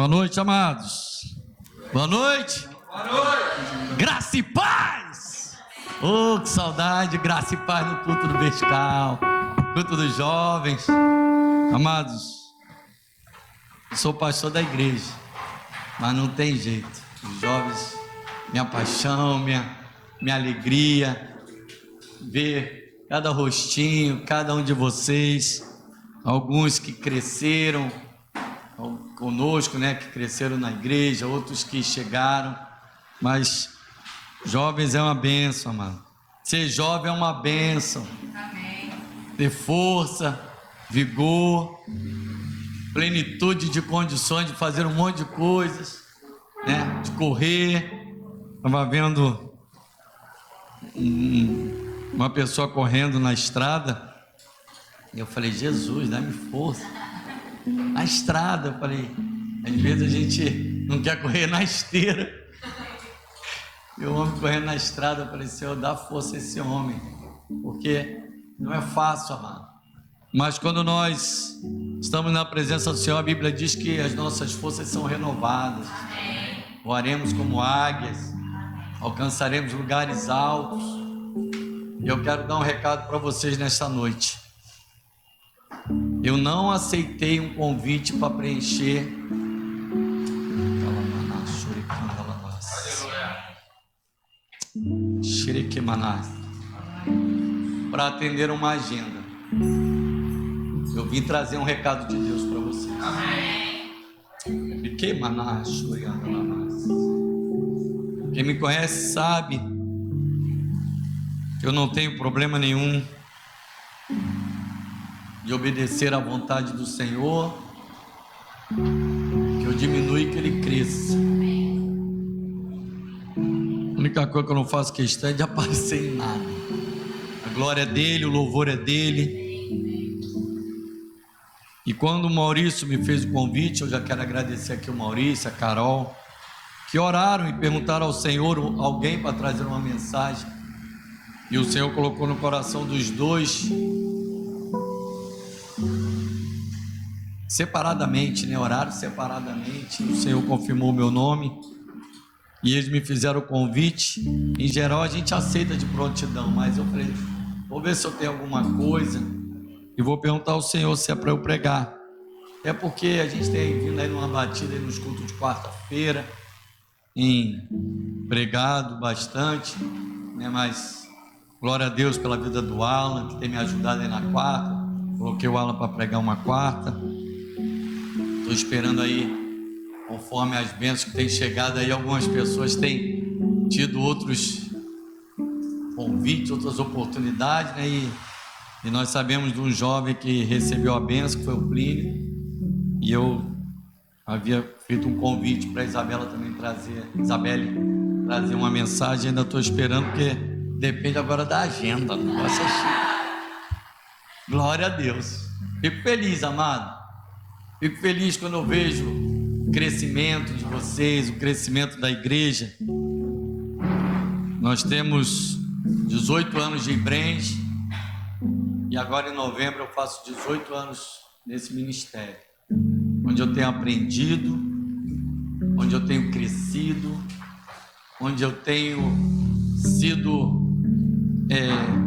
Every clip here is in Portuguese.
Boa noite, amados. Boa noite. Boa noite. Graça e paz. Oh, que saudade, graça e paz no culto do vertical, culto dos jovens. Amados, sou pastor da igreja, mas não tem jeito. Os jovens, minha paixão, minha alegria, ver cada rostinho, cada um de vocês, alguns que cresceram conosco, né, que cresceram na igreja, outros que chegaram, mas jovens é uma bênção, amado. Ser jovem é uma bênção. Amém. Ter força, vigor, plenitude de condições de fazer um monte de coisas, né, de correr. Estava vendo uma pessoa correndo na estrada, e eu falei, Jesus, dá-me força. Na estrada, eu falei, às vezes a gente não quer correr na esteira. E o homem correndo na estrada, eu falei, Senhor, dá força a esse homem, porque não é fácil, amado. Mas quando nós estamos na presença do Senhor, a Bíblia diz que as nossas forças são renovadas. Voaremos como águias, alcançaremos lugares altos. E eu quero dar um recado para vocês nesta noite. Eu não aceitei um convite para preencher para atender uma agenda. Eu vim trazer um recado de Deus para vocês. Quem me conhece sabe que eu não tenho problema nenhum de obedecer à vontade do Senhor, que eu diminua e que Ele cresça. A única coisa que eu não faço questão é de aparecer em nada. A glória é dele, o louvor é dele. E quando o Maurício me fez o convite, eu já quero agradecer aqui o Maurício, a Carol, que oraram e perguntaram ao Senhor alguém para trazer uma mensagem. E o Senhor colocou no coração dos dois, separadamente, né? Oraram separadamente. O Senhor confirmou o meu nome e eles me fizeram o convite. Em geral a gente aceita de prontidão, mas eu falei, vou ver se eu tenho alguma coisa e vou perguntar ao Senhor se é para eu pregar. É porque a gente tem vindo aí numa batida aí nos cultos de quarta-feira, em pregado bastante, né? Mas glória a Deus pela vida do Alan, que tem me ajudado aí na quarta. Coloquei o Alan para pregar uma quarta. Estou esperando aí, conforme as bênçãos que têm chegado aí, algumas pessoas têm tido outros convites, outras oportunidades, né? E nós sabemos de um jovem que recebeu a bênção, que foi o Plínio, e eu havia feito um convite para Isabelle trazer uma mensagem. Ainda estou esperando, porque depende agora da agenda, o negócio é chique. Glória a Deus. Fico feliz, amado. Fico feliz quando eu vejo o crescimento de vocês, o crescimento da igreja. Nós temos 18 anos de Ibrange e agora em novembro eu faço 18 anos nesse ministério, onde eu tenho aprendido, onde eu tenho crescido, onde eu tenho sido,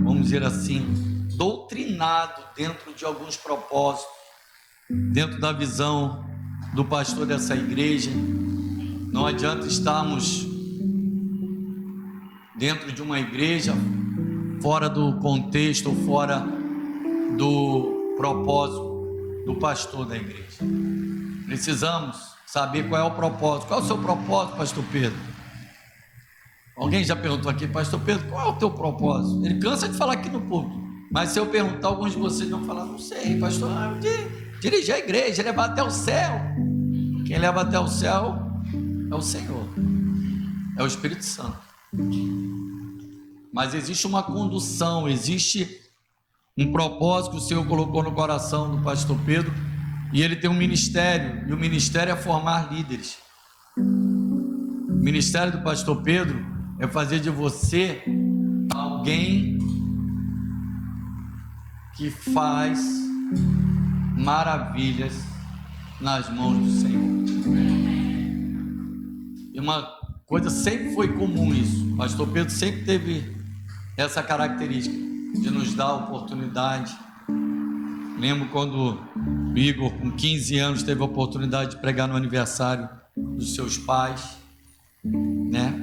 vamos dizer assim, doutrinado dentro de alguns propósitos, dentro da visão do pastor dessa igreja. Não adianta estarmos dentro de uma igreja fora do contexto, fora do propósito do pastor da igreja. Precisamos saber qual é o propósito. Qual é o seu propósito, pastor Pedro? Alguém já perguntou aqui, pastor Pedro, qual é o teu propósito? Ele cansa de falar aqui no público, mas se eu perguntar, alguns de vocês vão falar, não sei, pastor, dirigir a igreja, levar até o céu. Quem leva até o céu é o Senhor, é o Espírito Santo. Mas existe uma condução, existe um propósito que o Senhor colocou no coração do pastor Pedro, e ele tem um ministério, e o ministério é formar líderes. O ministério do pastor Pedro é fazer de você alguém que faz maravilhas nas mãos do Senhor. E uma coisa sempre foi comum isso. O pastor Pedro sempre teve essa característica de nos dar a oportunidade. Lembro quando o Igor, com 15 anos, teve a oportunidade de pregar no aniversário dos seus pais, né?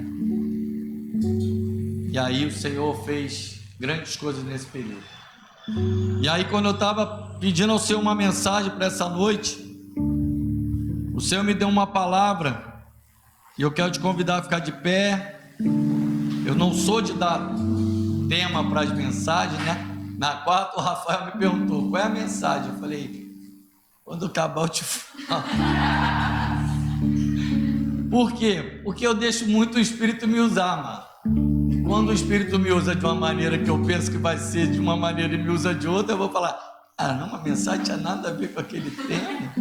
E aí o Senhor fez grandes coisas nesse período. E aí, quando eu estava pedindo ao Senhor uma mensagem para essa noite, o Senhor me deu uma palavra, e eu quero te convidar a ficar de pé. Eu não sou de dar tema para as mensagens, né? Na quarta, o Rafael me perguntou: qual é a mensagem? Eu falei: quando acabar eu te falo. Por quê? Porque eu deixo muito o Espírito me usar, mano. E quando o Espírito me usa de uma maneira que eu penso que vai ser de uma maneira e me usa de outra, eu vou falar: ah, não, a mensagem tinha nada a ver com aquele tema.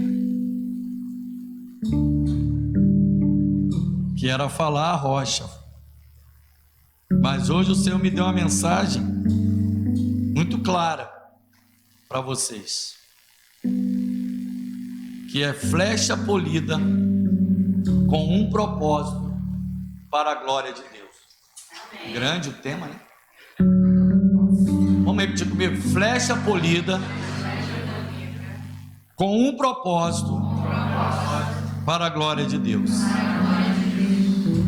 Que era falar a rocha. Mas hoje o Senhor me deu uma mensagem muito clara para vocês, que é flecha polida com um propósito para a glória de Deus. Amém. Grande o tema, né? Vamos repetir comigo: flecha polida com um propósito para a glória de Deus.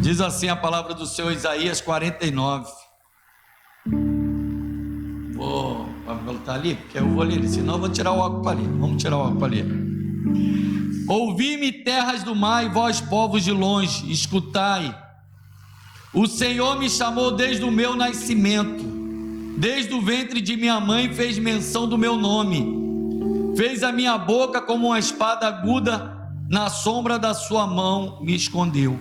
Diz assim a palavra do Senhor, Isaías 49. Vou voltar ali, porque eu vou ler, senão eu vou tirar o óculos para ler. Vamos tirar o óculos para ler. Ouvi-me, terras do mar, e vós, povos de longe, escutai. O Senhor me chamou desde o meu nascimento, desde o ventre de minha mãe fez menção do meu nome. Fez a minha boca como uma espada aguda, na sombra da sua mão me escondeu.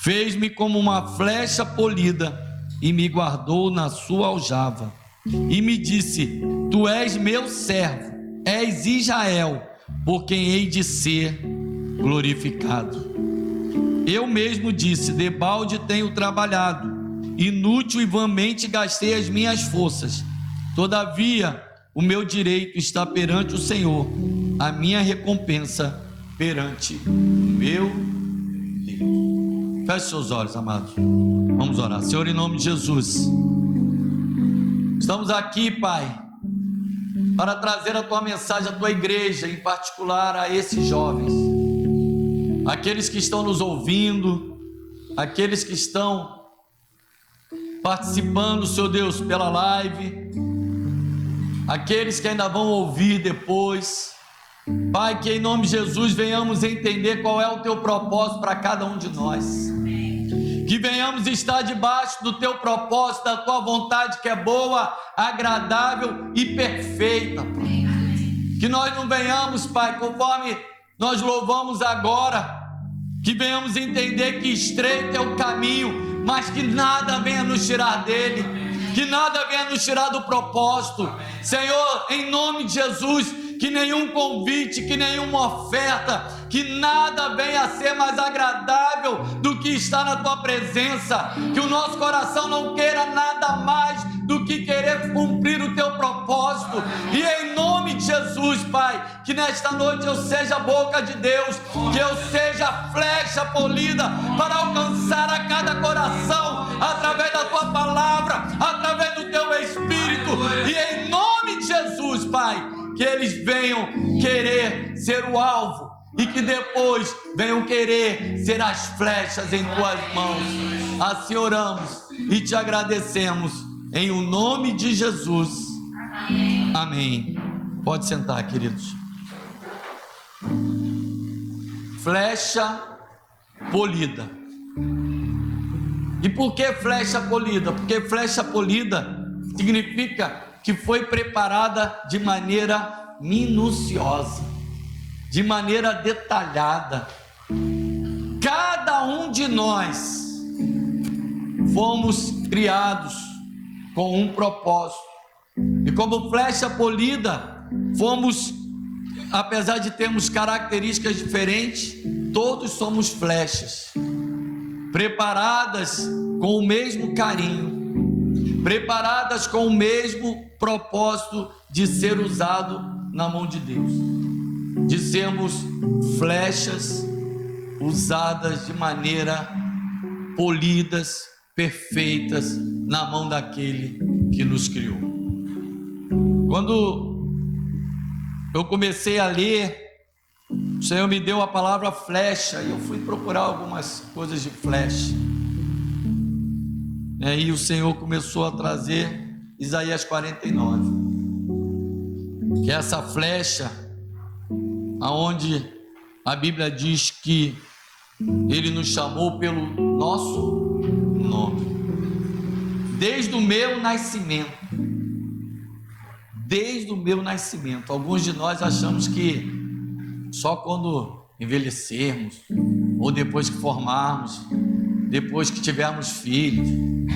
Fez-me como uma flecha polida e me guardou na sua aljava. E me disse: tu és meu servo, és Israel, por quem hei de ser glorificado. Eu mesmo disse: debalde tenho trabalhado, inútil e vãmente gastei as minhas forças. Todavia, o meu direito está perante o Senhor, a minha recompensa perante o meu Deus. Feche seus olhos, amados. Vamos orar. Senhor, em nome de Jesus, estamos aqui, Pai, para trazer a Tua mensagem à Tua igreja, em particular a esses jovens, aqueles que estão nos ouvindo, aqueles que estão participando, Senhor Deus, pela live, aqueles que ainda vão ouvir depois. Pai, que em nome de Jesus venhamos entender qual é o Teu propósito para cada um de nós, que venhamos estar debaixo do Teu propósito, da Tua vontade, que é boa, agradável e perfeita, Pai. Que nós não venhamos, Pai, conforme nós louvamos agora, que venhamos entender que estreito é o caminho, mas que nada venha nos tirar dele, que nada venha nos tirar do propósito. Senhor, em nome de Jesus, que nenhum convite, que nenhuma oferta, que nada venha a ser mais agradável do que estar na Tua presença, que o nosso coração não queira nada mais do que querer cumprir o Teu propósito. E em nome de Jesus, Pai, que nesta noite eu seja a boca de Deus, que eu seja a flecha polida para alcançar a cada coração, através da Tua palavra, através do Teu Espírito. E em nome de Jesus, Pai, que eles venham querer ser o alvo e que depois venham querer ser as flechas em Tuas mãos. Assim oramos e Te agradecemos em o nome de Jesus. Amém. Amém. Pode sentar, queridos. Flecha polida. E por que flecha polida? Porque flecha polida significa que foi preparada de maneira minuciosa, de maneira detalhada. Cada um de nós fomos criados com um propósito, e como flecha polida, fomos, apesar de termos características diferentes, todos somos flechas, preparadas com o mesmo carinho, preparadas com o mesmo propósito de ser usado na mão de Deus, de sermos flechas usadas de maneira polidas, perfeitas, na mão daquele que nos criou. Quando eu comecei a ler, o Senhor me deu a palavra flecha, e eu fui procurar algumas coisas de flecha. E aí o Senhor começou a trazer Isaías 49, que é essa flecha, aonde a Bíblia diz que Ele nos chamou pelo nosso nome, desde o meu nascimento. Desde o meu nascimento. Alguns de nós achamos que só quando envelhecermos, ou depois que formarmos, depois que tivermos filhos,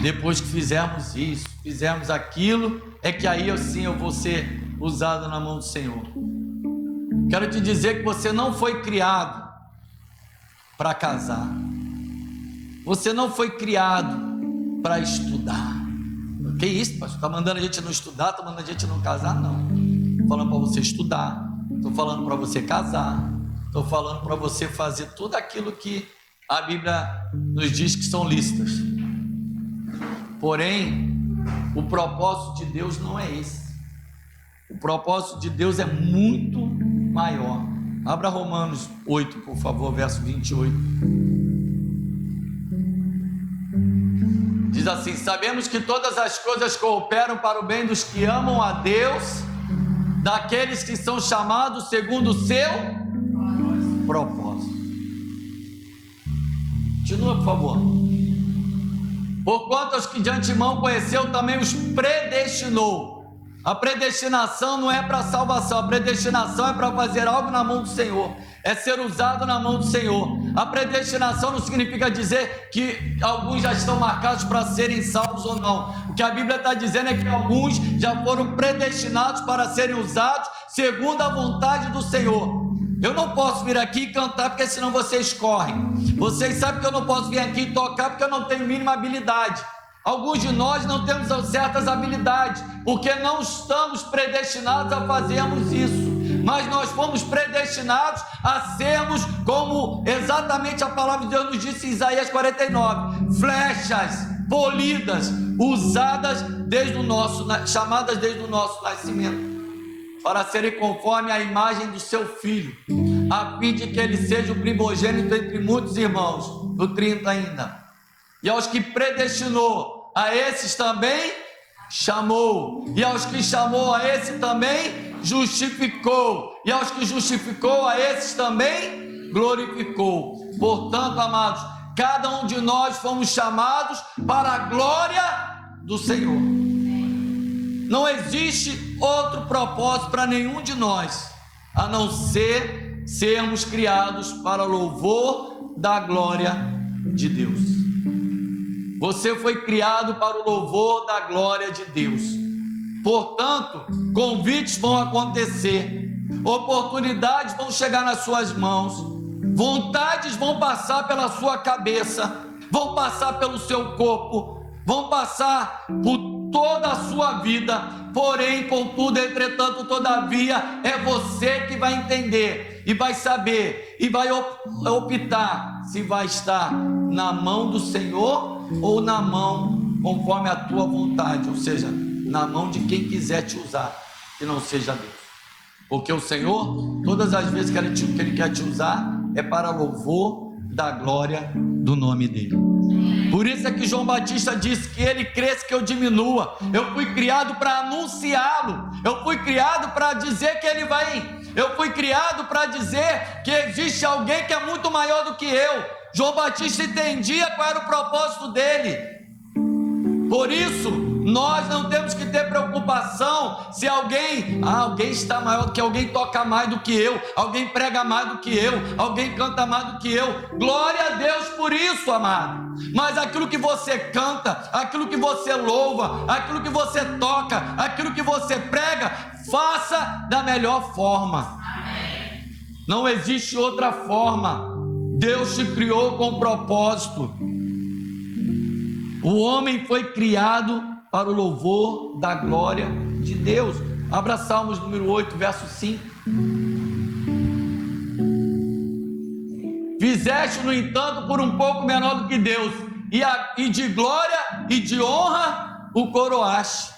depois que fizermos isso, fizermos aquilo, é que aí assim eu vou ser usado na mão do Senhor. Quero te dizer que você não foi criado para casar, você não foi criado para estudar. Que isso, pastor? Está mandando a gente não estudar, está mandando a gente não casar? Não. Estou falando para você estudar, estou falando para você casar, estou falando para você fazer tudo aquilo que a Bíblia nos diz que são lícitas. Porém, o propósito de Deus não é esse. O propósito de Deus é muito maior. Abra Romanos 8, por favor, verso 28. Diz assim: sabemos que todas as coisas cooperam para o bem dos que amam a Deus, daqueles que são chamados segundo o seu propósito. Continua, por favor. Porquanto os que de antemão conheceu, também os predestinou. A predestinação não é para salvação, a predestinação é para fazer algo na mão do Senhor, é ser usado na mão do Senhor. A predestinação não significa dizer que alguns já estão marcados para serem salvos ou não. O que a Bíblia está dizendo é que alguns já foram predestinados para serem usados segundo a vontade do Senhor. Eu não posso vir aqui e cantar porque senão vocês correm. Vocês sabem que eu não posso vir aqui e tocar porque eu não tenho mínima habilidade. Alguns de nós não temos certas habilidades, porque não estamos predestinados a fazermos isso. Mas nós fomos predestinados a sermos, como exatamente a palavra de Deus nos disse em Isaías 49, flechas polidas, usadas desde o nosso, chamadas desde o nosso nascimento, para serem conforme a imagem do seu Filho, a fim de que ele seja o primogênito entre muitos irmãos. No 30 ainda. E aos que predestinou, a esses também chamou, e aos que chamou, a esse também justificou, e aos que justificou, a esses também glorificou. Portanto, amados, cada um de nós fomos chamados para a glória do Senhor. Não existe outro propósito para nenhum de nós, a não ser sermos criados para louvor da glória de Deus. Você foi criado para o louvor da glória de Deus. Portanto, convites vão acontecer, oportunidades vão chegar nas suas mãos, vontades vão passar pela sua cabeça, vão passar pelo seu corpo, vão passar por toda a sua vida. Porém, contudo, entretanto, todavia, é você que vai entender e vai saber e vai optar se vai estar na mão do Senhor ou na mão conforme a tua vontade, ou seja, na mão de quem quiser te usar, que não seja Deus. Porque o Senhor, todas as vezes que Ele quer te usar, é para louvor da glória do nome dEle. Por isso é que João Batista disse que ele cresça, que eu diminua. Eu fui criado para anunciá-lo, eu fui criado para dizer que ele vai, eu fui criado para dizer que existe alguém que é muito maior do que eu. João Batista entendia qual era o propósito dele. Por isso, nós não temos que ter preocupação se alguém está maior do que alguém, toca mais do que eu, alguém prega mais do que eu, alguém canta mais do que eu. Glória a Deus por isso, amado. Mas aquilo que você canta, aquilo que você louva, aquilo que você toca, aquilo que você prega, faça da melhor forma. Não existe outra forma. Deus te criou com propósito. O homem foi criado para o louvor da glória de Deus. Abra Salmos número 8, verso 5. fizeste, no entanto, por um pouco menor do que Deus, e de glória e de honra o coroaste.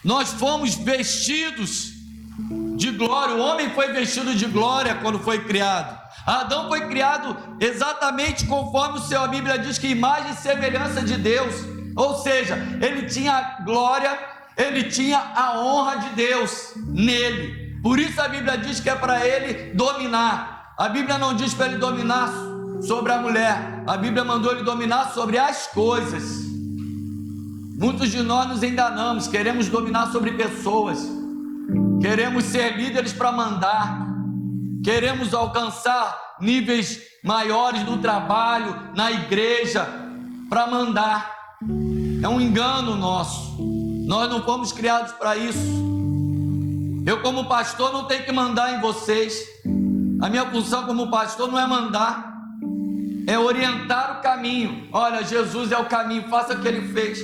Nós fomos vestidos de glória. O homem foi vestido de glória quando foi criado. Adão foi criado exatamente conforme a Bíblia diz, que imagem e semelhança de Deus. Ou seja, ele tinha a glória, ele tinha a honra de Deus nele. Por isso a Bíblia diz que é para ele dominar. A Bíblia não diz para ele dominar sobre a mulher. A Bíblia mandou ele dominar sobre as coisas. Muitos de nós nos enganamos, queremos dominar sobre pessoas, queremos ser líderes para mandar, queremos alcançar níveis maiores no trabalho, na igreja, para mandar. É um engano nosso. Nós não fomos criados para isso. Eu, como pastor, não tenho que mandar em vocês. A minha função como pastor não é mandar, é orientar o caminho. Olha, Jesus é o caminho, faça o que ele fez.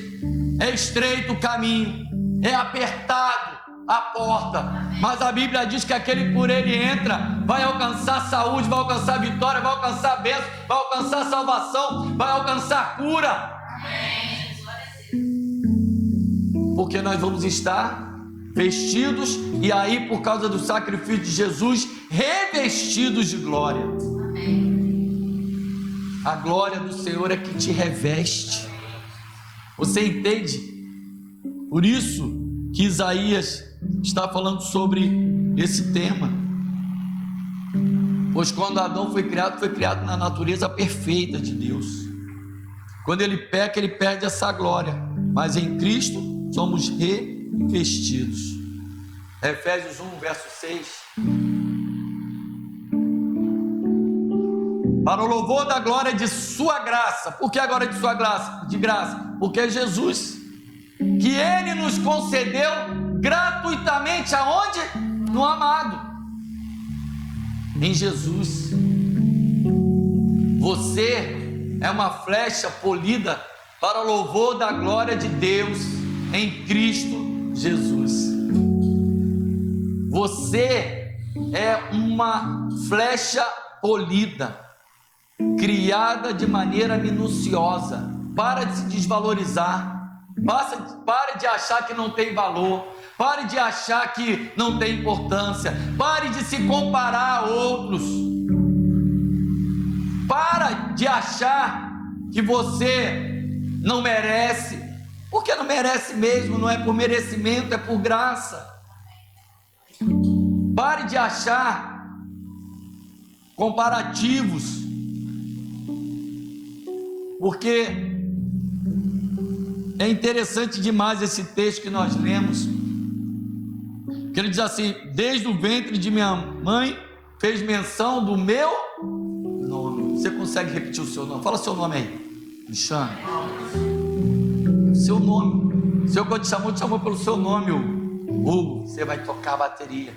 É estreito o caminho, é apertado a porta, mas a Bíblia diz que aquele que por ele entra vai alcançar saúde, vai alcançar vitória, vai alcançar bênção, vai alcançar salvação, vai alcançar cura. Porque nós vamos estar vestidos, e aí, por causa do sacrifício de Jesus, revestidos de glória. A glória do Senhor é que te reveste. Você entende? Por isso que Isaías está falando sobre esse tema. Pois quando Adão foi criado na natureza perfeita de Deus. Quando ele peca, ele perde essa glória. Mas em Cristo somos revestidos. Efésios 1, verso 6. Para o louvor da glória de sua graça. Por que agora de sua graça? De graça. Porque é Jesus, que ele nos concedeu gratuitamente. Aonde? No amado. Em Jesus. Você é uma flecha polida para o louvor da glória de Deus em Cristo Jesus. Você é uma flecha polida, criada de maneira minuciosa. Para de se desvalorizar, pare de achar que não tem valor, pare de achar que não tem importância, pare de se comparar a outros, para de achar que você não merece, porque não merece mesmo, não é por merecimento, é por graça. Pare de achar comparativos, porque é interessante demais esse texto que nós lemos, que ele diz assim: desde o ventre de minha mãe fez menção do meu nome. Você consegue repetir o seu nome? Fala seu nome aí. Me chama. Seu nome. O Senhor, quando te chamou pelo seu nome. Você vai tocar a bateria.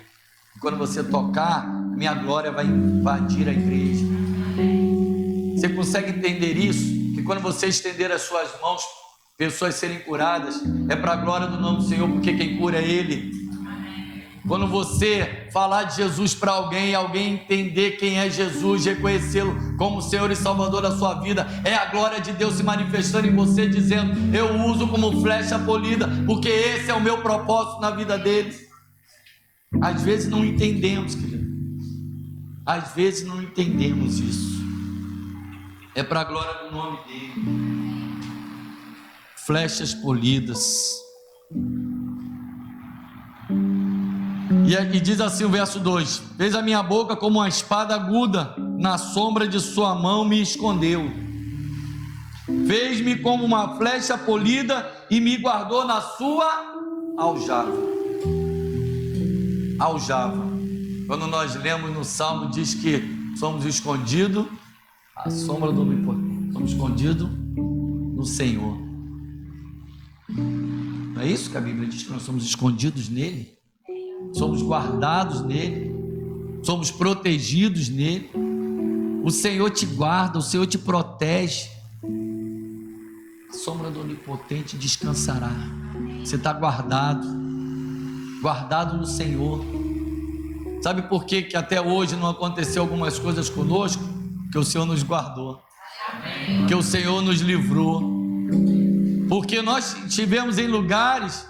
E quando você tocar, minha glória vai invadir a igreja. Você consegue entender isso? Que quando você estender as suas mãos, pessoas serem curadas, é para a glória do nome do Senhor, porque quem cura é Ele. Quando você falar de Jesus para alguém, alguém entender quem é Jesus, reconhecê-lo como Senhor e Salvador da sua vida, é a glória de Deus se manifestando em você, dizendo: eu uso como flecha polida, porque esse é o meu propósito na vida deles. Às vezes não entendemos, querido. Às vezes não entendemos isso. É para a glória do nome dele. Flechas polidas. E diz assim o verso 2: fez a minha boca como uma espada aguda, na sombra de sua mão me escondeu. Fez-me como uma flecha polida e me guardou na sua aljava. Aljava. Quando nós lemos no Salmo, diz que somos escondidos à sombra do Onipotente. Somos escondidos no Senhor. Não é isso que a Bíblia diz, que nós somos escondidos nele? Somos guardados nele, somos protegidos nele. O Senhor te guarda, o Senhor te protege. A sombra do Onipotente descansará. Você está guardado, guardado no Senhor. Sabe por que até hoje não aconteceu algumas coisas conosco? que o Senhor nos guardou, que o Senhor nos livrou, porque nós estivemos em lugares,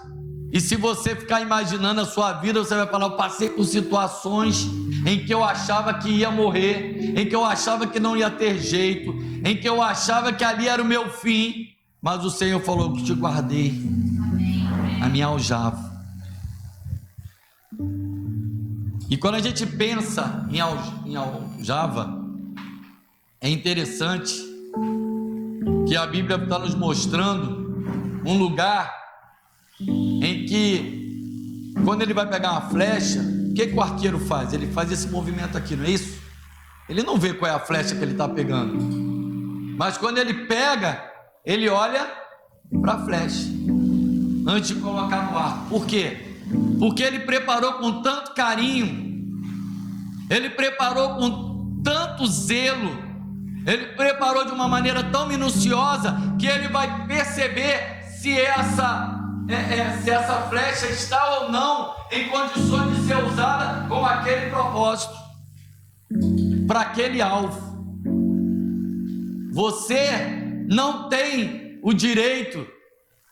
e se você ficar imaginando a sua vida, você vai falar: eu passei por situações em que eu achava que ia morrer, em que eu achava que não ia ter jeito, em que eu achava que ali era o meu fim, mas o Senhor falou: que te guardei, a minha aljava. E quando a gente pensa em aljava, é interessante que a Bíblia está nos mostrando um lugar em que, quando ele vai pegar uma flecha, o que o arqueiro faz? Ele faz esse movimento aqui, não é isso? Ele não vê qual é a flecha que ele está pegando, mas quando ele pega, ele olha para a flecha antes de colocar no arco. Por quê? Porque ele preparou com tanto carinho, ele preparou com tanto zelo, ele preparou de uma maneira tão minuciosa, que ele vai perceber se essa flecha está ou não em condições de ser usada com aquele propósito, para aquele alvo. Você não tem o direito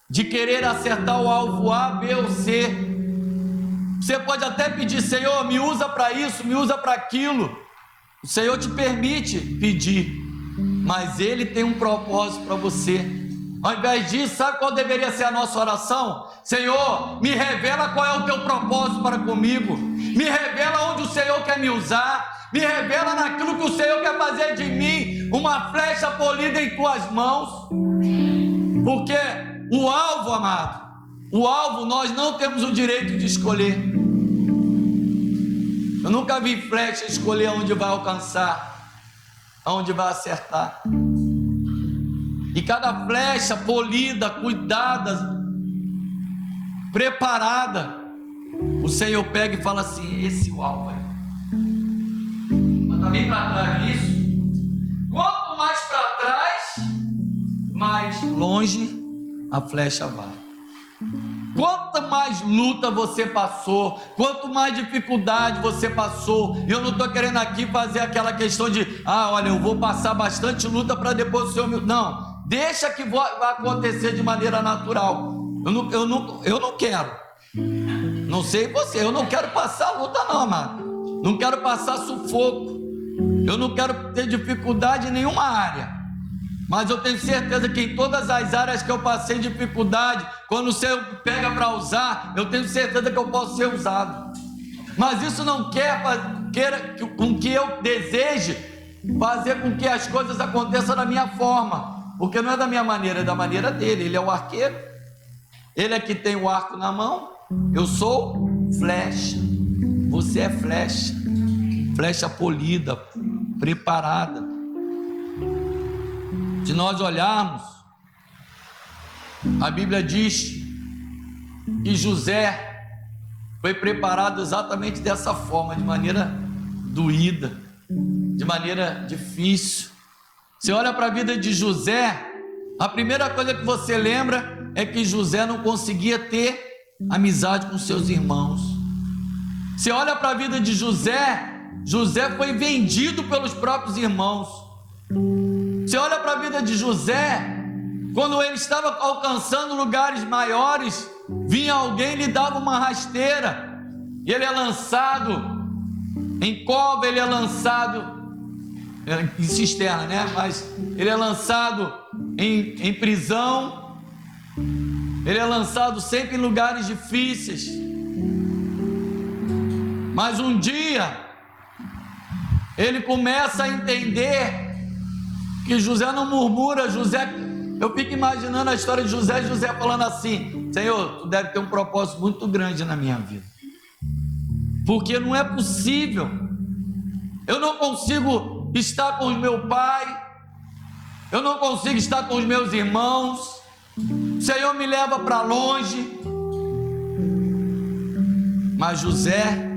de querer acertar o alvo A, B ou C. Você pode até pedir: Senhor, me usa para isso, me usa para aquilo. O Senhor te permite pedir, mas Ele tem um propósito para você. Ao invés disso, sabe qual deveria ser a nossa oração? Senhor, me revela qual é o teu propósito para comigo, me revela onde o Senhor quer me usar, me revela naquilo que o Senhor quer fazer de mim uma flecha polida em tuas mãos. Porque o alvo, amado, o alvo nós não temos o direito de escolher. Eu nunca vi flecha escolher onde vai alcançar, aonde vai acertar. E cada flecha polida, cuidada, preparada, o Senhor pega e fala assim: esse é o alvo aí. Mas também para trás disso, quanto mais para trás, mais longe a flecha vai. Quanto mais luta você passou, quanto mais dificuldade você passou, eu não estou querendo aqui fazer aquela questão de: olha, eu vou passar bastante luta para depois o Senhor me... Não, deixa que vai acontecer de maneira natural. Eu não quero, não sei você, eu não quero passar luta não, amado. Não quero passar sufoco, eu não quero ter dificuldade em nenhuma área. Mas eu tenho certeza que em todas as áreas que eu passei dificuldade, quando o Senhor pega para usar, eu tenho certeza que eu posso ser usado. Mas isso não queira com que eu deseje fazer com que as coisas aconteçam da minha forma, porque não é da minha maneira, é da maneira dele. Ele é o arqueiro, ele é que tem o arco na mão. Eu sou flecha, você é flecha, flecha polida, preparada. Se nós olharmos, a Bíblia diz que José foi preparado exatamente dessa forma, de maneira doída, de maneira difícil. Você olha para a vida de José, a primeira coisa que você lembra é que José não conseguia ter amizade com seus irmãos. Você olha para a vida de José, José foi vendido pelos próprios irmãos. Você olha para a vida de José, quando ele estava alcançando lugares maiores, vinha alguém e lhe dava uma rasteira, e ele é lançado em cova, ele é lançado em cisterna, né? Mas ele é lançado em prisão, ele é lançado sempre em lugares difíceis. Mas um dia ele começa a entender que José não murmura. Eu fico imaginando a história de José falando assim: Senhor, tu deve ter um propósito muito grande na minha vida, porque não é possível, eu não consigo estar com o meu pai, eu não consigo estar com os meus irmãos, o Senhor me leva para longe. Mas José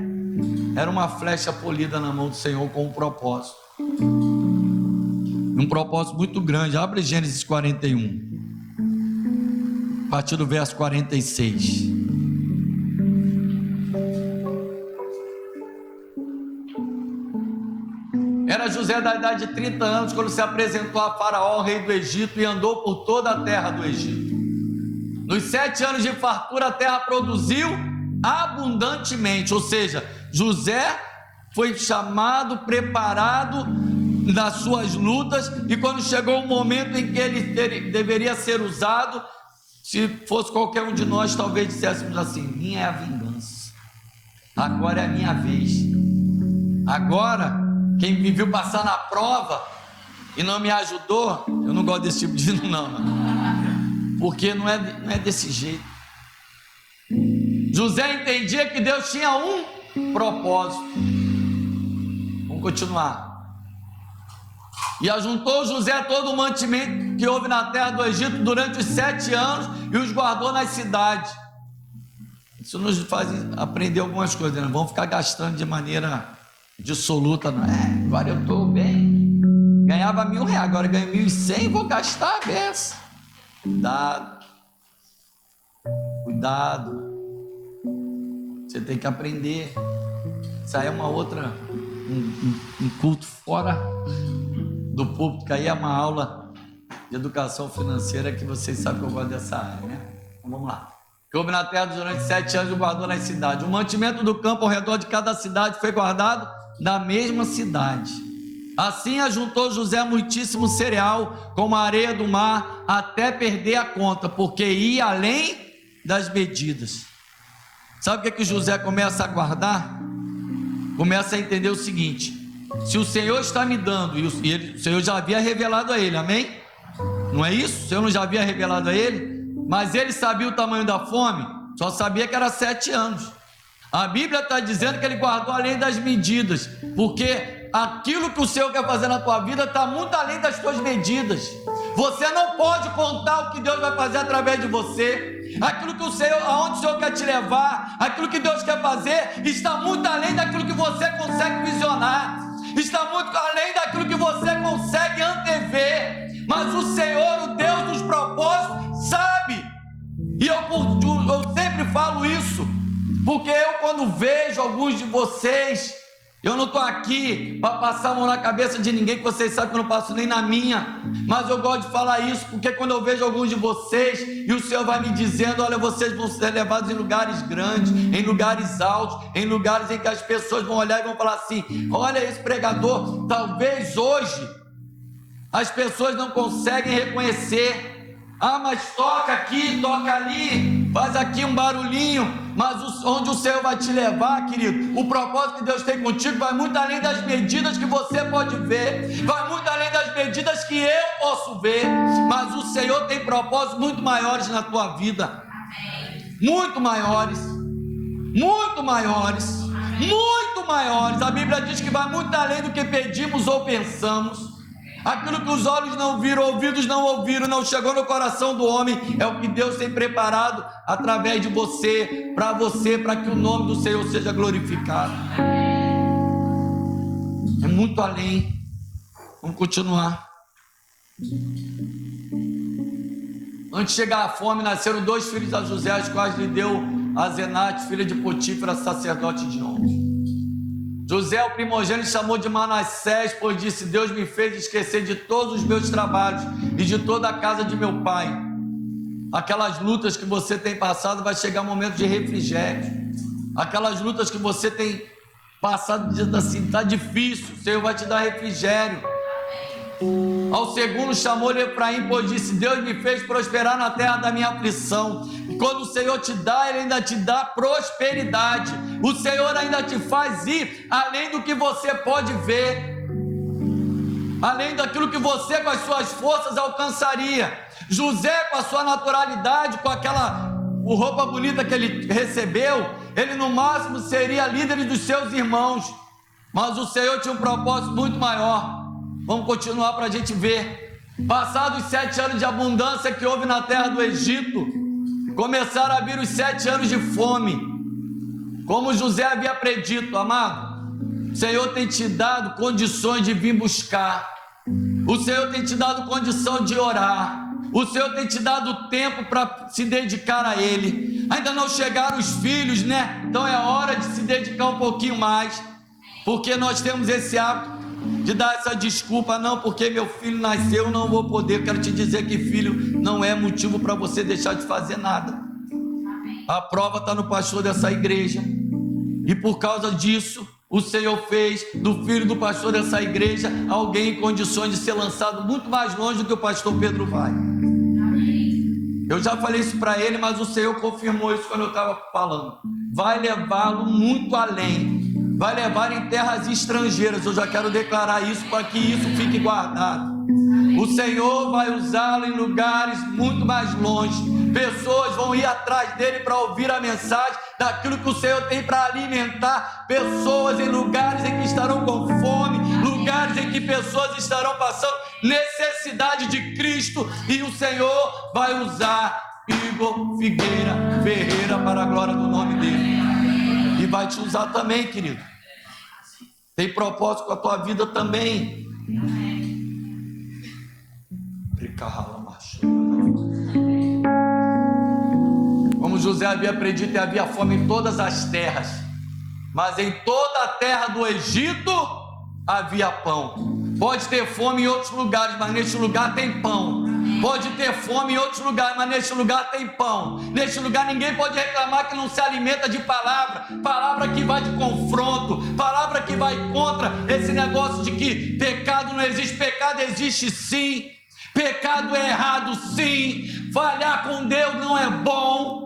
era uma flecha polida na mão do Senhor com um propósito, um propósito muito grande. Abre Gênesis 41, a partir do verso 46. Era José José, da idade de 30 anos, quando se apresentou a Faraó, rei do Egito, e andou por toda a terra do Egito. Nos 7 anos de fartura, a terra produziu abundantemente, ou seja, José foi chamado, preparado nas suas lutas, e quando chegou o momento em que ele deveria ser usado, se fosse qualquer um de nós, talvez disséssemos assim: minha é a vingança, agora é a minha vez. Agora, quem me viu passar na prova e não me ajudou, eu não gosto desse tipo de vida não, porque não é desse jeito. José entendia que Deus tinha um propósito. Vamos continuar. E ajuntou José todo o mantimento que houve na terra do Egito durante os 7 anos e os guardou nas cidades. Isso nos faz aprender algumas coisas, né? Não vamos ficar gastando de maneira dissoluta, não é? Agora eu estou bem, ganhava R$1.000, agora ganho 1.100, vou gastar a beça. Cuidado, você tem que aprender. Isso aí é uma outra, um culto fora do púlpito, que aí é uma aula de educação financeira, que vocês sabem que eu gosto dessa área, né? Então vamos lá. Que houve na terra durante 7 anos e guardou nas cidades. O mantimento do campo ao redor de cada cidade foi guardado na mesma cidade. Assim ajuntou José muitíssimo cereal, como a areia do mar, até perder a conta, porque ia além das medidas. Sabe o que José começa a guardar? Começa a entender o seguinte: se o Senhor está me dando, e o Senhor já havia revelado a ele, amém? Não é isso? O Senhor não já havia revelado a ele? Mas ele sabia o tamanho da fome? Só sabia que era 7 anos. A Bíblia está dizendo que ele guardou além das medidas, porque aquilo que o Senhor quer fazer na tua vida está muito além das tuas medidas. Você não pode contar o que Deus vai fazer através de você. Aquilo que o Senhor, aonde o Senhor quer te levar, aquilo que Deus quer fazer, está muito além daquilo que você consegue visionar, está muito além daquilo que você consegue antever. Mas o Senhor, o Deus dos propósitos, sabe. E eu sempre falo isso, porque eu, quando vejo alguns de vocês, eu não estou aqui para passar a mão na cabeça de ninguém, que vocês sabem que eu não passo nem na minha, mas eu gosto de falar isso, porque quando eu vejo alguns de vocês, e o Senhor vai me dizendo: olha, vocês vão ser levados em lugares grandes, em lugares altos, em lugares em que as pessoas vão olhar e vão falar assim: olha esse pregador. Talvez hoje as pessoas não conseguem reconhecer. Ah, mas toca aqui, toca ali, faz aqui um barulhinho. Mas onde o Senhor vai te levar, querido, o propósito que Deus tem contigo vai muito além das medidas que você pode ver, vai muito além das medidas que eu posso ver. Mas o Senhor tem propósitos muito maiores na tua vida. Muito maiores, muito maiores, muito maiores. A Bíblia diz que vai muito além do que pedimos ou pensamos. Aquilo que os olhos não viram, ouvidos não ouviram, não chegou no coração do homem, é o que Deus tem preparado através de você, para que o nome do Senhor seja glorificado. É muito além. Vamos continuar. Antes de chegar à fome, nasceram 2 filhos a José, os quais lhe deu Azenate, filha de Potífera, sacerdote de On. José, o primogênito, chamou de Manassés, pois disse: Deus me fez esquecer de todos os meus trabalhos e de toda a casa de meu pai. Aquelas lutas que você tem passado, vai chegar um momento de refrigério. Aquelas lutas que você tem passado, dizendo assim: está difícil, o Senhor vai te dar refrigério. Ao segundo chamou-lhe Efraim, pois disse: Deus me fez prosperar na terra da minha aflição. E quando o Senhor te dá, Ele ainda te dá prosperidade. O Senhor ainda te faz ir além do que você pode ver, além daquilo que você com as suas forças alcançaria. José, com a sua naturalidade, com aquela roupa bonita que ele recebeu, ele no máximo seria líder dos seus irmãos. Mas o Senhor tinha um propósito muito maior. Vamos continuar para a gente ver. Passados 7 anos de abundância que houve na terra do Egito, começaram a vir os 7 anos de fome. Como José havia predito, amado, o Senhor tem te dado condições de vir buscar. O Senhor tem te dado condição de orar. O Senhor tem te dado tempo para se dedicar a Ele. Ainda não chegaram os filhos, né? Então é hora de se dedicar um pouquinho mais, porque nós temos esse hábito. de dar essa desculpa, não, porque meu filho nasceu, eu não vou poder. Eu quero te dizer que filho não é motivo para você deixar de fazer nada. A prova está no pastor dessa igreja, e por causa disso, o Senhor fez do filho do pastor dessa igreja alguém em condições de ser lançado muito mais longe do que o pastor Pedro vai. Eu já falei isso para ele, mas o Senhor confirmou isso quando eu estava falando. Vai levá-lo muito além, vai levar em terras estrangeiras. Eu já quero declarar isso para que isso fique guardado. O Senhor vai usá-lo em lugares muito mais longe. Pessoas vão ir atrás dele para ouvir a mensagem daquilo que o Senhor tem para alimentar pessoas em lugares em que estarão com fome, lugares em que pessoas estarão passando necessidade de Cristo, e o Senhor vai usar Igor Figueira Ferreira para a glória do nome dele, e vai te usar também, querido. Tem propósito com a tua vida também. Como José havia predito, e havia fome em todas as terras, mas em toda a terra do Egito havia pão. Pode ter fome em outros lugares, mas neste lugar tem pão. Pode ter fome em outros lugares, mas neste lugar tem pão. Neste lugar ninguém pode reclamar que não se alimenta de palavra, palavra que vai de confronto, palavra que vai contra esse negócio de que pecado não existe. Pecado existe sim, pecado é errado sim, falhar com Deus não é bom.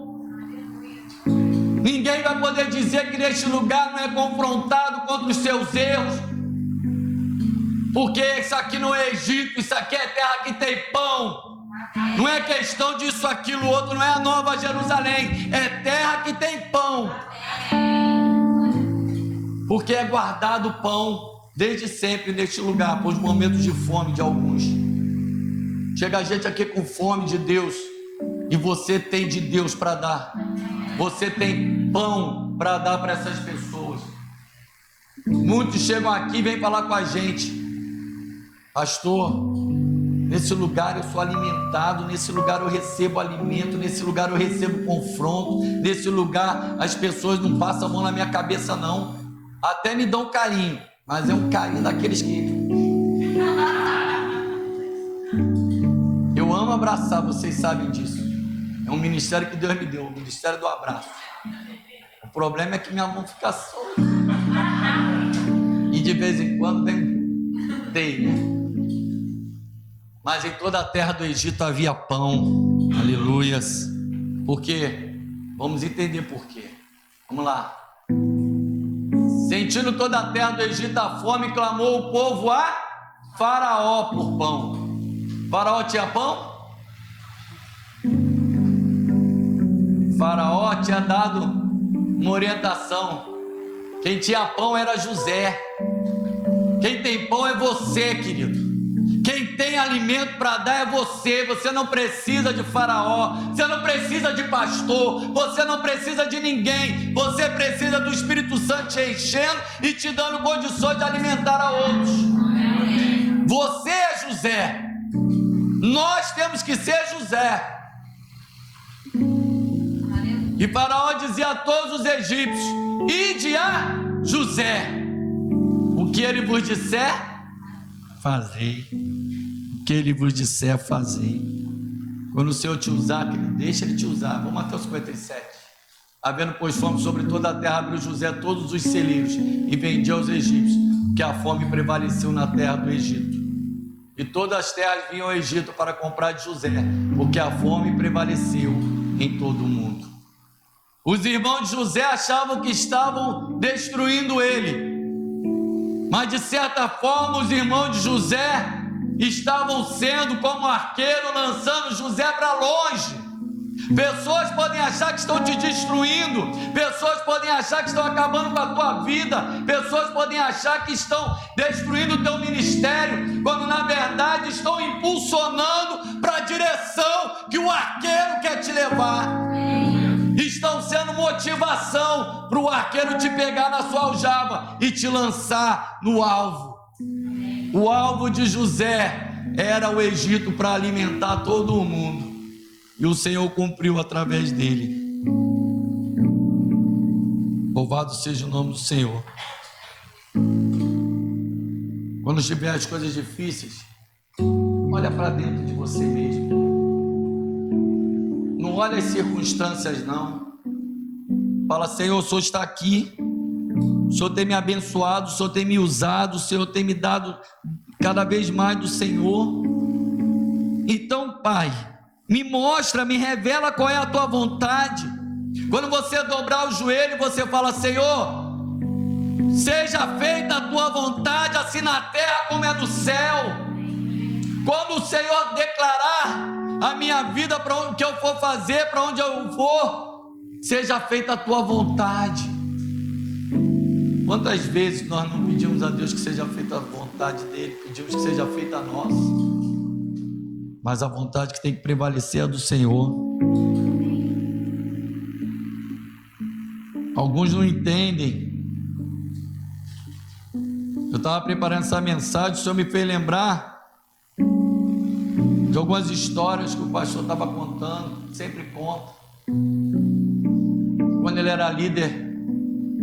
Ninguém vai poder dizer que neste lugar não é confrontado contra os seus erros, porque isso aqui não é Egito, isso aqui é terra que tem pão. Não é questão disso, aquilo, outro, não é a Nova Jerusalém, é terra que tem pão, porque é guardado pão desde sempre neste lugar, por momentos de fome de alguns. Chega a gente aqui com fome de Deus, e você tem de Deus para dar. Você tem pão para dar para essas pessoas. Muitos chegam aqui e vêm falar com a gente: pastor, nesse lugar eu sou alimentado, nesse lugar eu recebo alimento, nesse lugar eu recebo confronto, nesse lugar as pessoas não passam a mão na minha cabeça não, até me dão carinho, mas é um carinho daqueles que... Eu amo abraçar, vocês sabem disso. É um ministério que Deus me deu, o ministério do abraço. O problema é que minha mão fica solta, e de vez em quando vem teia. Mas em toda a terra do Egito havia pão. Aleluias. Por quê? Vamos entender por quê. Vamos lá. Sentindo toda a terra do Egito a fome, clamou o povo a Faraó por pão. Faraó tinha pão? Faraó tinha dado uma orientação. Quem tinha pão era José. Quem tem pão é você, querido. Quem tem alimento para dar é você. Você não precisa de Faraó, você não precisa de pastor, você não precisa de ninguém. Você precisa do Espírito Santo te enchendo e te dando condições de alimentar a outros. Você é José. Nós temos que ser José. E Faraó dizia a todos os egípcios: ide a José, o que ele vos disser, fazei. O que ele vos disser, fazei. Quando o Senhor te usar, deixa ele te usar. Vamos até o 57. Havendo pois fome sobre toda a terra, abriu José todos os celeiros e vendia aos egípcios, que a fome prevaleceu na terra do Egito. E todas as terras vinham ao Egito para comprar de José, porque a fome prevaleceu em todo o mundo. Os irmãos de José achavam que estavam destruindo ele, mas de certa forma os irmãos de José estavam sendo como arqueiro, lançando José para longe. Pessoas podem achar que estão te destruindo, pessoas podem achar que estão acabando com a tua vida, pessoas podem achar que estão destruindo o teu ministério, quando na verdade estão impulsionando para a direção que o arqueiro quer te levar. Estão sendo motivação para o arqueiro te pegar na sua aljava e te lançar no alvo. O alvo de José era o Egito para alimentar todo o mundo, e o Senhor cumpriu através dele. Louvado seja o nome do Senhor. Quando tiver as coisas difíceis, olha para dentro de você mesmo. Não olha as circunstâncias, não. Fala: Senhor, o Senhor está aqui. O Senhor tem me abençoado, o Senhor tem me usado, o Senhor tem me dado cada vez mais do Senhor. Então, Pai, me mostra, me revela qual é a tua vontade. Quando você dobrar o joelho, você fala: Senhor, seja feita a tua vontade, assim na terra como é no céu. Quando o Senhor declarar a minha vida, para onde que eu for fazer, para onde eu for, seja feita a tua vontade. Quantas vezes nós não pedimos a Deus que seja feita a vontade dele, pedimos que seja feita a nossa, mas a vontade que tem que prevalecer é a do Senhor. Alguns não entendem. Eu estava preparando essa mensagem, o Senhor me fez lembrar de algumas histórias que o pastor estava contando, sempre conta. Quando ele era líder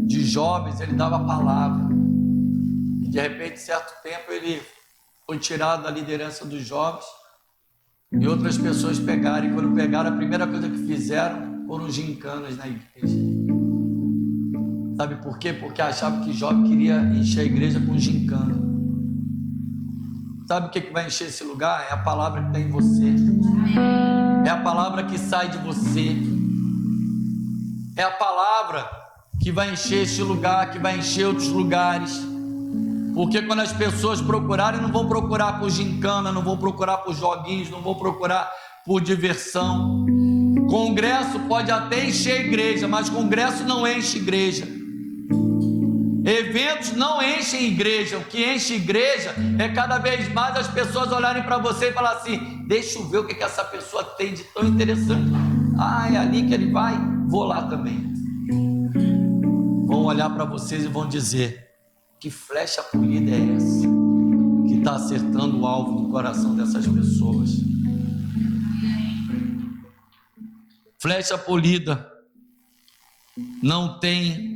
de jovens, ele dava a palavra. E de repente, certo tempo, ele foi tirado da liderança dos jovens e outras pessoas pegaram. E quando pegaram, a primeira coisa que fizeram foram gincanas na igreja. Sabe por quê? Porque achavam que jovem queria encher a igreja com gincana. Sabe o que vai encher esse lugar? É a palavra que está em você. É a palavra que sai de você. É a palavra que vai encher este lugar, que vai encher outros lugares. Porque quando as pessoas procurarem, não vão procurar por gincana, não vão procurar por joguinhos, não vão procurar por diversão. Congresso pode até encher a igreja, mas congresso não enche igreja. Eventos não enchem igreja. O que enche igreja é cada vez mais as pessoas olharem para você e falar assim: deixa eu ver o que essa pessoa tem de tão interessante. Ah, é ali que ele vai? Vou lá também. Vão olhar para vocês e vão dizer: que flecha polida é essa que está acertando o alvo do coração dessas pessoas? Flecha polida não tem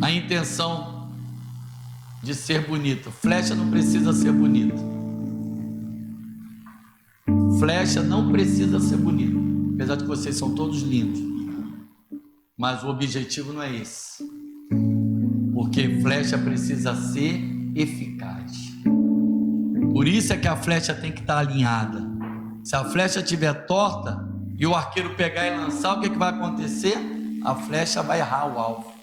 a intenção de ser bonita. Flecha não precisa ser bonita. Flecha não precisa ser bonita, apesar de que vocês são todos lindos, mas o objetivo não é esse, porque flecha precisa ser eficaz. Por isso é que a flecha tem que estar alinhada. Se a flecha estiver torta e o arqueiro pegar e lançar, o que vai acontecer? A flecha vai errar o alvo.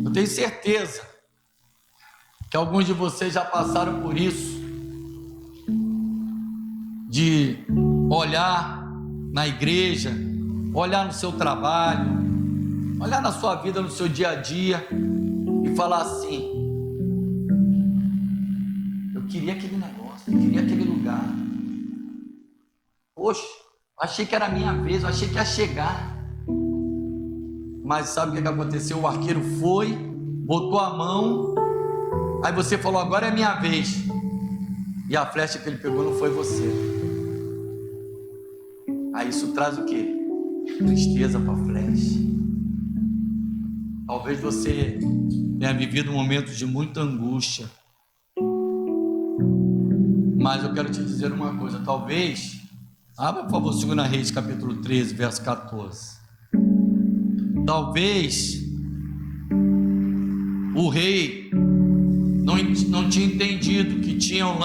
Eu tenho certeza que alguns de vocês já passaram por isso, de olhar na igreja, olhar no seu trabalho, olhar na sua vida, no seu dia a dia e falar assim: eu queria aquele negócio, eu queria aquele lugar. Poxa, achei que era a minha vez, eu achei que ia chegar. Mas sabe o que aconteceu? O arqueiro foi, botou a mão, aí você falou: agora é a minha vez. E a flecha que ele pegou não foi você. Aí isso traz o quê? Tristeza para a flecha. Talvez você tenha vivido um momento de muita angústia. Mas eu quero te dizer uma coisa. Talvez, abra por favor 2 Reis capítulo 13, verso 14. Talvez o rei não tinha entendido que tinham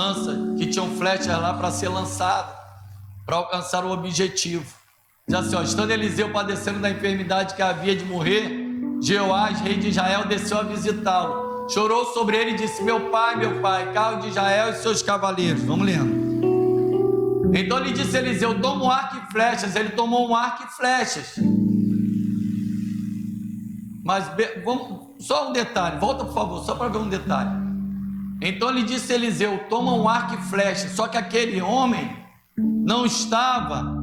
flechas lá para ser lançado, para alcançar o objetivo. Diz assim, ó: estando Eliseu padecendo da enfermidade que havia de morrer, Jeoás, rei de Israel, desceu a visitá-lo. Chorou sobre ele e disse: meu pai, carro de Israel e seus cavaleiros. Vamos lendo. Então lhe disse Eliseu: toma um arco e flechas. Ele tomou um arco e flechas. Mas vamos, só um detalhe, volta por favor, só para ver um detalhe. Então lhe disse Eliseu: toma um arco e flecha. Só que aquele homem não estava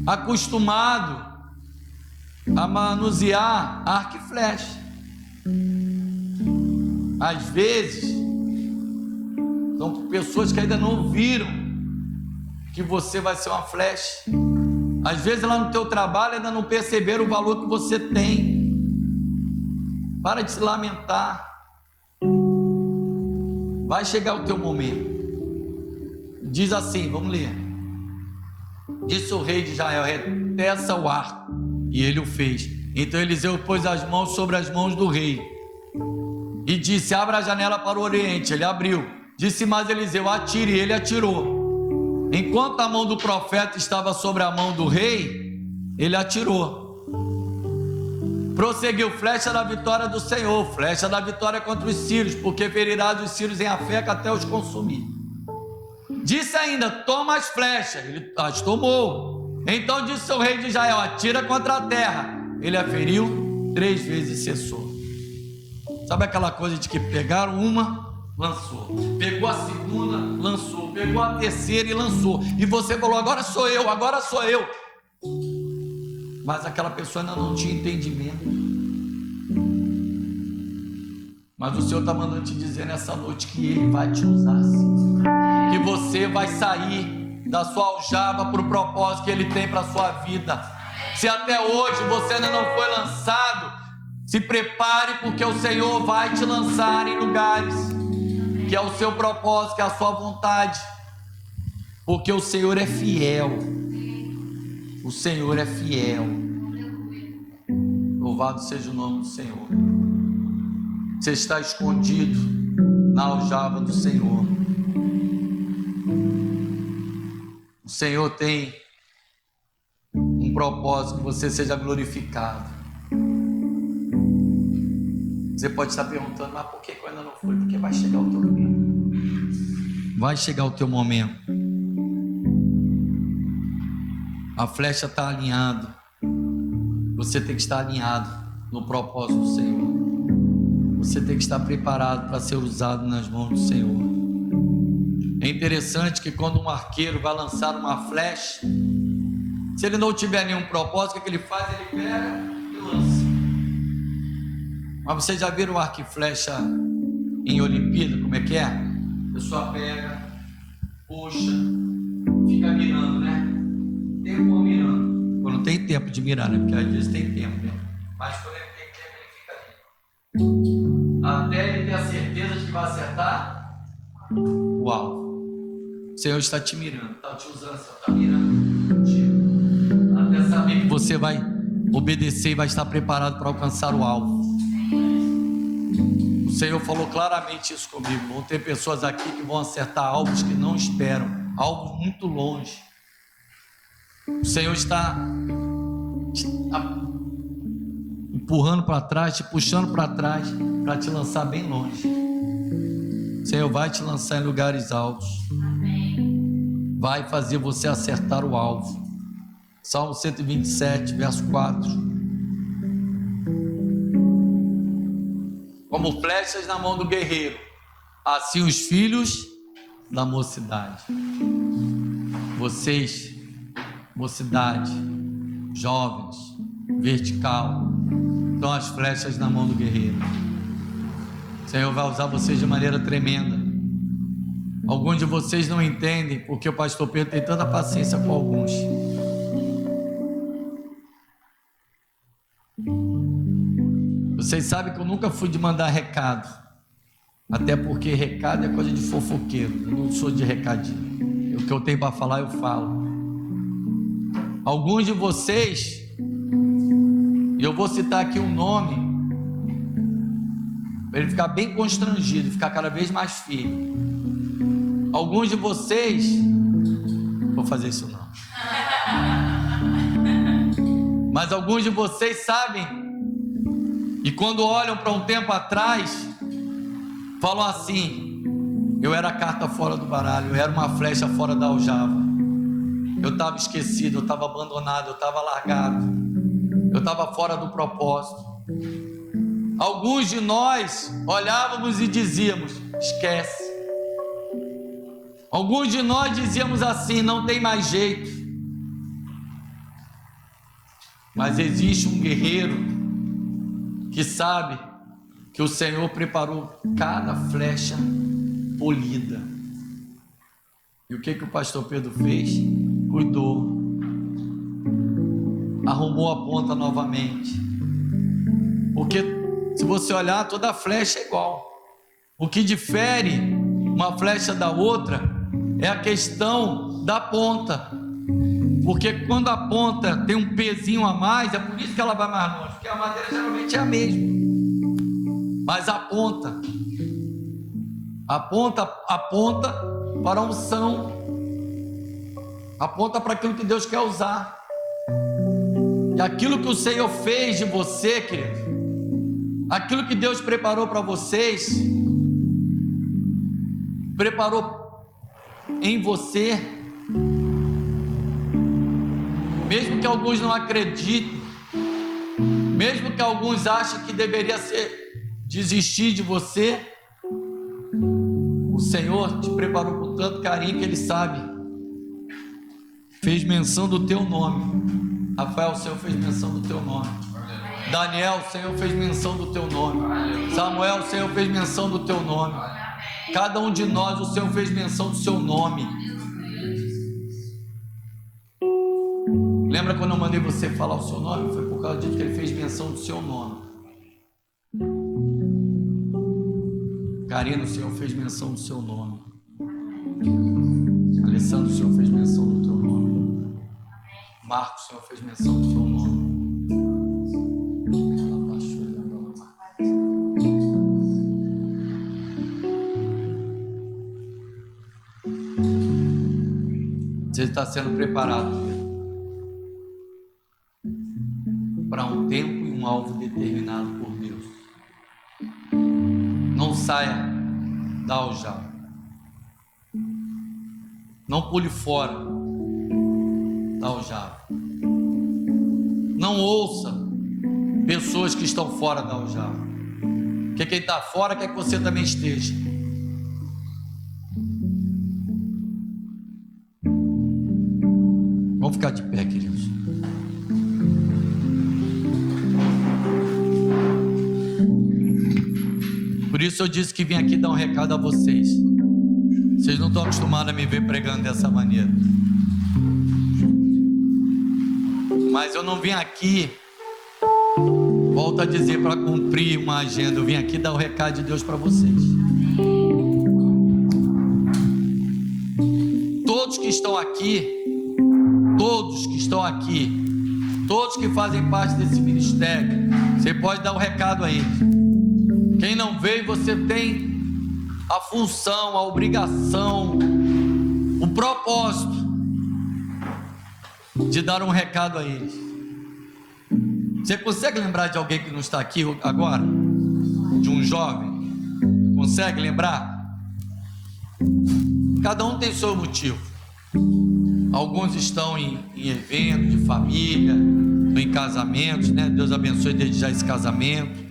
acostumado a manusear arco e flecha. Às vezes são pessoas que ainda não viram que você vai ser uma flecha. Às vezes lá no teu trabalho ainda não perceberam o valor que você tem. Para de se lamentar. Vai chegar o teu momento. Diz assim, vamos ler. Disse o rei de Israel: reteça o arco. E ele o fez. Então Eliseu pôs as mãos sobre as mãos do rei e disse: abra a janela para o oriente. Ele abriu. Disse mais Eliseu: atire. E ele atirou. Enquanto a mão do profeta estava sobre a mão do rei, ele atirou. Prosseguiu: flecha da vitória do Senhor, flecha da vitória contra os sírios, porque ferirás os sírios em Afeca até os consumir. Disse ainda: toma as flechas. Ele as tomou. Então disse o rei de Israel: atira contra a terra. Ele a feriu 3 vezes e cessou. Sabe aquela coisa de que pegaram uma, lançou, pegou a segunda, lançou, pegou a terceira e lançou, e você falou: agora sou eu, agora sou eu. Mas aquela pessoa ainda não tinha entendimento. Mas o Senhor está mandando te dizer nessa noite que Ele vai te usar sim. Que você vai sair da sua aljava para o propósito que Ele tem para a sua vida. Se até hoje você ainda não foi lançado, se prepare, porque o Senhor vai te lançar em lugares que é o seu propósito, que é a sua vontade. Porque o Senhor é fiel. O Senhor é fiel. Louvado seja o nome do Senhor. Você está escondido na aljava do Senhor. O Senhor tem um propósito, que você seja glorificado. Você pode estar perguntando: mas por que eu ainda não fui? Porque vai chegar o teu momento. Vai chegar o teu momento. A flecha está alinhada. Você tem que estar alinhado no propósito do Senhor. Você tem que estar preparado para ser usado nas mãos do Senhor. É interessante que quando um arqueiro vai lançar uma flecha, se ele não tiver nenhum propósito, o que ele faz? Ele pega e lança. Mas vocês já viram o arco e flecha em Olimpíada? Como é que é? A pessoa pega, puxa, fica mirando, né? Tempo mirando. Quando não tem tempo de mirar, né? Porque às vezes tem tempo, né? Mas quando ele tem tempo, ele fica ali. Até ele ter a certeza de que vai acertar o alvo. O Senhor está te mirando, está te usando, está mirando contigo. Até saber que você vai obedecer e vai estar preparado para alcançar o alvo. O Senhor falou claramente isso comigo. Vão ter pessoas aqui que vão acertar alvos que não esperam, alvos muito longe. O Senhor está empurrando para trás, te puxando para trás, para te lançar bem longe. O Senhor vai te lançar em lugares altos. Vai fazer você acertar o alvo. Salmo 127, verso 4. Como flechas na mão do guerreiro, assim os filhos da mocidade. Vocês, mocidade, jovens, vertical, estão as flechas na mão do guerreiro. O Senhor vai usar vocês de maneira tremenda. Alguns de vocês não entendem porque o pastor Pedro tem tanta paciência com alguns. Vocês sabem que eu nunca fui de mandar recado, até porque recado é coisa de fofoqueiro. Eu não sou de recadinho. O que eu tenho para falar eu falo. Alguns de vocês, e eu vou citar aqui um nome para ele ficar bem constrangido e ficar cada vez mais firme. Alguns de vocês, vou fazer isso não, mas alguns de vocês sabem, e quando olham para um tempo atrás, falam assim: eu era a carta fora do baralho, eu era uma flecha fora da aljava, eu estava esquecido, eu estava abandonado, eu estava largado, eu estava fora do propósito. Alguns de nós olhávamos e dizíamos: esquece. Alguns de nós dizíamos assim: não tem mais jeito. Mas existe um guerreiro que sabe que o Senhor preparou cada flecha polida. E o que o pastor Pedro fez? Cuidou, arrumou a ponta novamente. Porque Se você olhar, toda flecha é igual. O que difere uma flecha da outra é a questão da ponta. Porque quando a ponta tem um pezinho a mais, é por isso que ela vai mais longe, porque a madeira geralmente é a mesma. Mas a ponta aponta para a unção, aponta para aquilo que Deus quer usar. E aquilo que o Senhor fez de você, querido, aquilo que Deus preparou para vocês, preparou em você, mesmo que alguns não acreditem, mesmo que alguns achem que deveria ser desistir de você, o Senhor te preparou com tanto carinho que Ele sabe, fez menção do teu nome. Rafael, o Senhor fez menção do teu nome. Daniel, o Senhor fez menção do teu nome. Samuel, o Senhor fez menção do teu nome. Cada um de nós, o Senhor fez menção do seu nome. Lembra quando eu mandei você falar o seu nome? Foi por causa disso que Ele fez menção do seu nome. Karina, o Senhor fez menção do seu nome. Alessandro, o Senhor fez menção do teu nome. Marcos, o Senhor fez menção do seu nome. Você está sendo preparado para um tempo e um alvo determinado por Deus. Não saia da aljava. Não pule fora da aljava. Não ouça pessoas que estão fora da aljava, porque quem está fora quer que você também esteja. Vamos ficar de pé, queridos. Por isso eu disse que vim aqui dar um recado a vocês. Vocês não estão acostumados a me ver pregando dessa maneira. Mas eu não vim aqui, volto a dizer, para cumprir uma agenda. Eu vim aqui dar o recado de Deus para vocês. Todos que estão aqui, todos que fazem parte desse ministério, você pode dar o recado a eles. Quem não veio, você tem a função, a obrigação, o propósito de dar um recado a eles. Você consegue lembrar de alguém que não está aqui agora? De um jovem? Consegue lembrar? Cada um tem seu motivo. Alguns estão em eventos de família, em casamentos, né? Deus abençoe desde já esse casamento.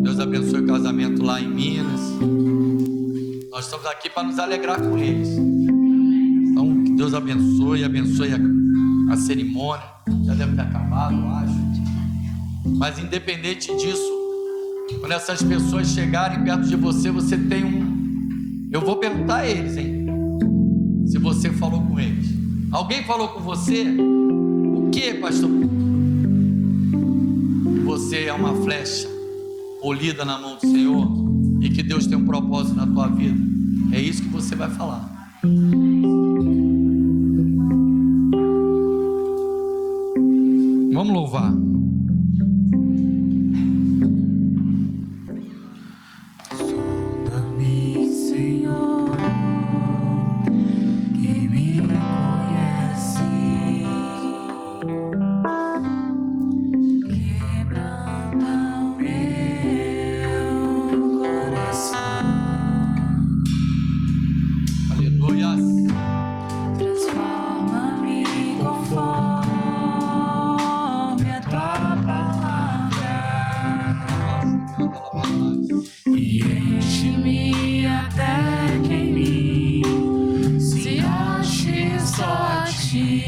Deus abençoe o casamento lá em Minas. Nós estamos aqui para nos alegrar com eles. Então, que Deus abençoe a cerimônia. Já deve ter acabado, eu acho. Mas independente disso, quando essas pessoas chegarem perto de você, você tem eu vou perguntar a eles, hein? Se você falou com eles. Alguém falou com você? O que, pastor? Você é uma flecha polida na mão do Senhor e que Deus tem um propósito na tua vida. É isso que você vai falar. Vamos louvar. Sonda-me, Senhor, que me conhece. Quebranta o meu coração. Aleluia. Transforma-me conforme a tua palavra e enche-me até que em mim se ache só a ti.